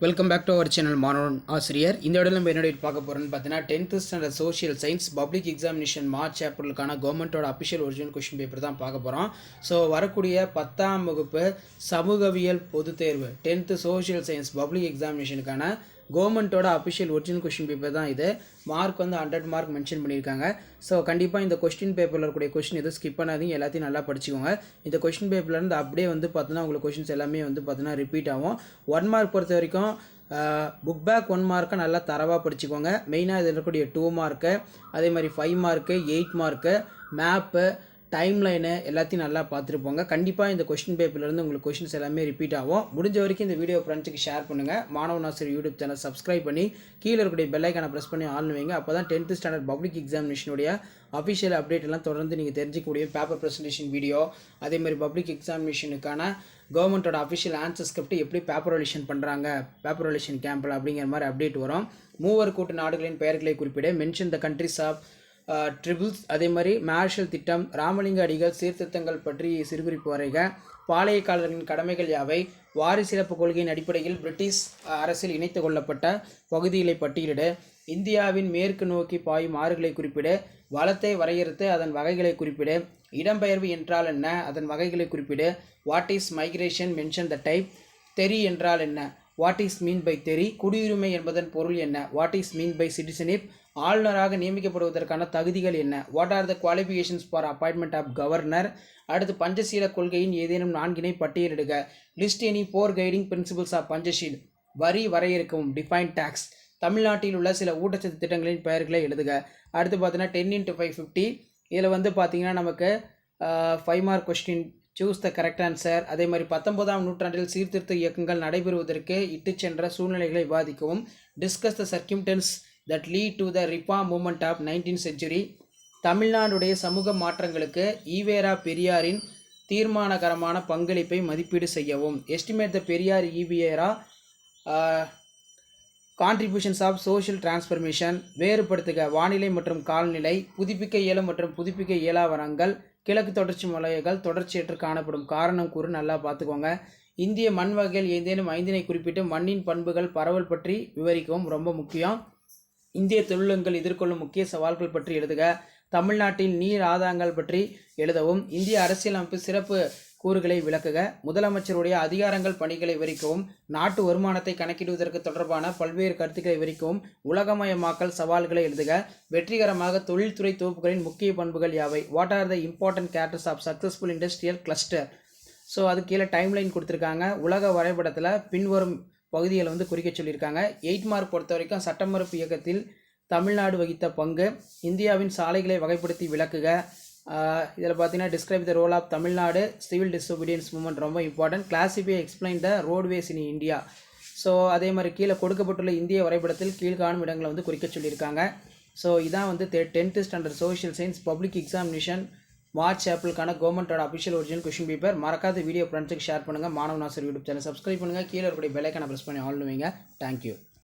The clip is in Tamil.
Welcome back to our channel மாணவன் ஆசிரியர். இந்த இடத்துல நம்ம என்ன பார்க்க போகிறோம்னு பார்த்தீங்கன்னா 10th standard social science public examination March ஏப்ரலுக்கான கவர்மெண்ட்டோட அஃபிஷியல் ஒரிஜினல் கொஷின் பேப்பர் தான் பார்க்க போகிறோம். ஸோ வரக்கூடிய 10ஆம் வகுப்பு சமூகவியல் பொதுத் தேர்வு 10th சோஷியல் சயின்ஸ் பப்ளிக் எக்ஸாமினேஷனுக்கான கவர்மெண்ட்டோட அஃபிஷியல் ஒரிஜினல் கொஷின் பேப்பர் தான் இது. மார்க் வந்து 100 மார்க் மென்ஷன் பண்ணியிருக்காங்க. ஸோ கண்டிப்பாக இந்த கொஸ்டின் பேப்பரில் இருக்கக்கூடிய கொஸ்டின் எதுவும் ஸ்கிப் பண்ணாதீங்க, எல்லாத்தையும் நல்லா படிச்சுக்கோங்க. இந்த கொஸ்டின் பேப்பர்லேருந்து அப்படியே வந்து பார்த்தீங்கன்னா உங்களுக்கு கொஸ்டின்ஸ் எல்லாமே வந்து பார்த்தீங்கன்னா ரிப்பீட் ஆகும். 1 மார்க் பொறுத்த வரைக்கும் புக் பேக் 1 மார்க்கை நல்லா தரவாக படிச்சுக்கோங்க. மெயினாக இதில் இருக்கக்கூடிய 2 மார்க்கு, அதே மாதிரி 5 மார்க்கு, 8 மார்க்கு, மேப்பு, டைம்லைனு எல்லாத்தையும் நல்லா பார்த்துருப்போங்க. கண்டிப்பாக இந்த கொஸ்டின் பேப்பர்லேருந்து உங்களுக்கு கொஸ்டின்ஸ் எல்லாமே ரிப்பீட் ஆகும். முடிஞ்ச வரைக்கும் இந்த வீடியோ ஃப்ரெண்ட்ஸுக்கு ஷேர் பண்ணுங்கள். மாணவன் ஆசிரியர் யூடியூப் சேனல் சப்ஸ்கிரைப் பண்ணி கீழே இருக்கக்கூடிய பெல் ஐக்கானை ப்ரெஸ் பண்ணி ஆன் வைங்க. அப்போ தான் 10th ஸ்டாண்டர்ட் பப்ளிக் எக்ஸாமினேஷனுடைய அஃபிஷியல் அப்டேட் எல்லாம் தொடர்ந்து நீங்கள் தெரிஞ்சிக்கக்கூடிய பேப்பர் ப்ரெசன்டேஷன் வீடியோ, அதே மாதிரி பப்ளிக் எக்ஸாமினேஷனுக்கான கவர்மெண்ட்டோட அஃபிஷியல் ஆன்சர் ஸ்கிரிப்ட் எப்படி பேப்பர் ரிலேஷன் பண்ணுறாங்க, பேப்பர் ரிலேஷன் கேம்பில் அப்படிங்கிற மாதிரி அப்டேட் வரும். மூவர் கூட்டு நாடுகளின் பெயர்களை குறிப்பிட mention the countries of triples, அதே மாதிரி மார்ஷல் திட்டம், ராமலிங்க அடிகள் சீர்திருத்தங்கள் பற்றி சிறுகுறிப்பு வரைக, பாளையக்காரர்களின் கடமைகள் யாவை, வாரிசிறப்பு கொள்கையின் அடிப்படையில் பிரிட்டிஷ் அரசில் இணைத்து கொள்ளப்பட்ட பகுதிகளை பட்டியலிடு, இந்தியாவின் மேற்கு நோக்கி பாயும் ஆறுகளை குறிப்பிடு, வளத்தை வரையறுத்து அதன் வகைகளை குறிப்பிடு, இடம்பெயர்வு என்றால் என்ன, அதன் வகைகளை குறிப்பிடு, what is migration, mention the type, தெரி என்றால் என்ன, வாட் இஸ் மீன் பை தெரி, குடியுரிமை என்பதன் பொருள் என்ன, what is mean by citizenship, ஆளுநராக நியமிக்கப்படுவதற்கான தகுதிகள் என்ன, what are the qualifications for appointment of governor, அடுத்து பஞ்சசீல கொள்கையின் ஏதேனும் 4 பட்டியலிடுக, list any 4 guiding principles of Panchsheel, வரி வரையறுக்கவும், டிஃபைன் டேக்ஸ், தமிழ்நாட்டில் உள்ள சில ஊட்டச்சத்து திட்டங்களின் பெயர்களை எழுதுக. அடுத்து பார்த்தீங்கன்னா 10x550, இதில் வந்து பார்த்தீங்கன்னா நமக்கு 5 mark question, choose the correct answer. அதே மாதிரி 19ஆம் நூற்றாண்டில் சீர்திருத்த இயக்கங்கள் நடைபெறுவதற்கு இட்டு சென்ற சூழ்நிலைகளை விவாதிக்கவும், discuss the circumstances that lead to the reform movement of 19th century, தமிழ்நாடுடைய சமூக மாற்றங்களுக்கு ஈவேரா பெரியாரின் தீர்மானகரமான பங்களிப்பை மதிப்பீடு செய்யவும், estimate the Periyar EVR contributions of social transformation, வேறுபடுத்துக வானிலை மற்றும் காலநிலை, புதுப்பிக்க இயலும் மற்றும் புதுப்பிக்க இயலா வளங்கள், கிழக்கு தொடர்ச்சி மலைகள் தொடர்ச்சியற்று காணப்படும் காரணம் கூறு நல்லா பார்த்துக்கோங்க. இந்திய மண் வகைகள் ஏதேனும் 5 குறிப்பிட்டு மண்ணின் பண்புகள் பரவல் பற்றி விவரிக்கவும் ரொம்ப முக்கியம். இந்திய தொழில்கள் எதிர்கொள்ளும் முக்கிய சவால்கள் பற்றி எழுதுக. தமிழ்நாட்டில் நீர் ஆதாரங்கள் பற்றி எழுதவும். இந்திய அரசியலமைப்பு சிறப்பு கூறுகளை விளக்குக. முதலமைச்சருடைய அதிகாரங்கள் பணிகளை விவரிக்கவும். நாட்டு வருமானத்தை கணக்கிடுவதற்கு தொடர்பான பல்வேறு கருத்துக்களை விவரிக்கவும். உலகமயமாக்கல் சவால்களை எழுதுக. வெற்றிகரமாக தொழில்துறை தொகுப்புகளின் முக்கிய பண்புகள் யாவை, what are the important characters of successful industrial cluster. So அது கீழே டைம்லைன் கொடுத்துருக்காங்க. உலக வரைபடத்தில் பின்வரும் பகுதிகளை வந்து குறிக்க சொல்லியிருக்காங்க. 8 மார்க் பொறுத்த வரைக்கும் சட்டமறுப்பு இயக்கத்தில் தமிழ்நாடு வகித்த பங்கு, இந்தியாவின் சாலைகளை வகைப்படுத்தி விளக்குக. இதில் பார்த்தீங்கன்னா describe the role of Tamil Nadu civil disobedience movement ரொம்ப important. Classify explain the roadways in India. So அதே மாதிரி கீழே கொடுக்கப்பட்டுள்ள இந்திய வரைபடத்தில் கீழ்காணும் இடங்களை வந்து குறிக்க சொல்லியிருக்காங்க. ஸோ இதான் வந்து 10th standard social science public examination March ஏப்ரலுக்கான கவர்மெண்ட்டோட அஃபிஷியல் ஒரிஜினல் கொஷின் பேப்பர். மறக்காத வீடியோ ஃப்ரெண்ட்ஸுக்கு ஷேர் பண்ணுங்கள். மாணவன் ஆசிரியர் யூடியூப் சேனல் சப்ஸ்கிரைப் பண்ணுங்கள். கீழே இருக்கக்கூடிய பெல் ஐக்கானை ப்ரெஸ் பண்ணி ஆன் பண்ணுவீங்க. தேங்க்யூ.